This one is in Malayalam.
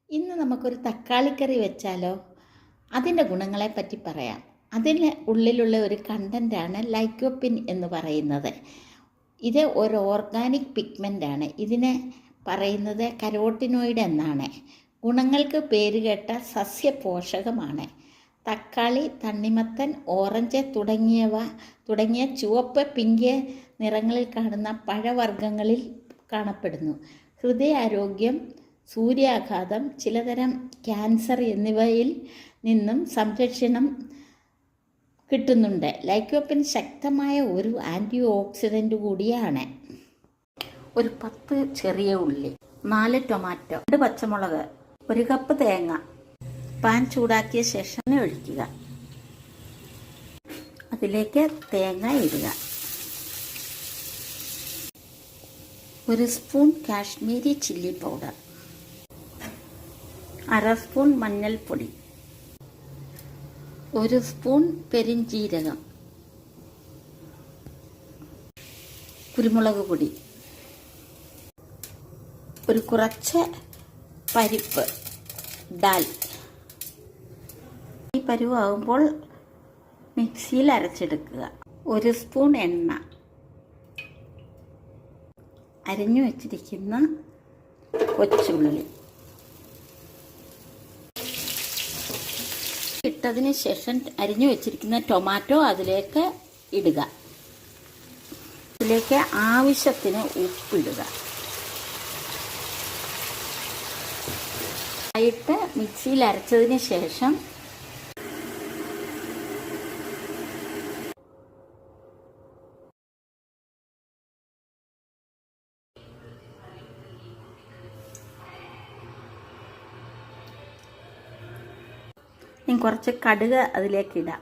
ഇന്ന് നമുക്കൊരു തക്കാളിക്കറി വെച്ചാലോ? അതിൻ്റെ ഗുണങ്ങളെപ്പറ്റി പറയാം. അതിന് ഉള്ളിലുള്ള ഒരു കണ്ടൻ്റാണ് ലൈക്കോപ്പിൻ എന്ന് പറയുന്നത്. ഇത് ഒരു ഓർഗാനിക് പിഗ്മെൻ്റാണ്. ഇതിനെ പറയുന്നത് കരോട്ടിനോയിഡ് എന്നാണ്. ഗുണങ്ങൾക്ക് പേരുകേട്ട സസ്യപോഷകമാണ്. തക്കാളി, തണ്ണിമത്തൻ, ഓറഞ്ച് തുടങ്ങിയ ചുവപ്പ്, പിങ്ക് നിറങ്ങളിൽ കാണുന്ന പഴവർഗ്ഗങ്ങളിൽ കാണപ്പെടുന്നു. ഹൃദയാരോഗ്യം, സൂര്യാഘാതം, ചിലതരം ക്യാൻസർ എന്നിവയിൽ നിന്നും സംരക്ഷണം കിട്ടുന്നുണ്ട്. ലൈക്കോപ്പിൻ ശക്തമായ ഒരു ആൻറ്റി ഓക്സിഡൻ്റ് കൂടിയാണ്. ഒരു 10 ചെറിയ ഉള്ളി, 4 ടൊമാറ്റോ, 2 പച്ചമുളക്, 1 കപ്പ് തേങ്ങ. പാൻ ചൂടാക്കിയ ശേഷം ഒഴിക്കുക. അതിലേക്ക് തേങ്ങ ഇടുക. 1 spoon Kashmiri chilli powder, 1/2 spoon മഞ്ഞൾപ്പൊടി, 1 സ്പൂൺ പെരിഞ്ജീരകം, കുരുമുളക് പൊടി, കുറച്ച് പരിപ്പ്, ദാൽ. ഈ പരുവാകുമ്പോൾ മിക്സിയിൽ അരച്ചെടുക്കുക. 1 സ്പൂൺ എണ്ണ, അരിഞ്ഞു വച്ചിരിക്കുന്ന കൊച്ചുള്ളി ഇട്ടതിന് ശേഷം അരിഞ്ഞു വെച്ചിരിക്കുന്ന ടൊമാറ്റോ അതിലേക്ക് ഇടുക. ഇതിലേക്ക് ആവശ്യത്തിന് ഉപ്പിടുക. ആയിട്ട് മിക്സിയിൽ അരച്ചതിന് ശേഷം കുറച്ച് കടുക് അതിലേക്ക് ഇടാം.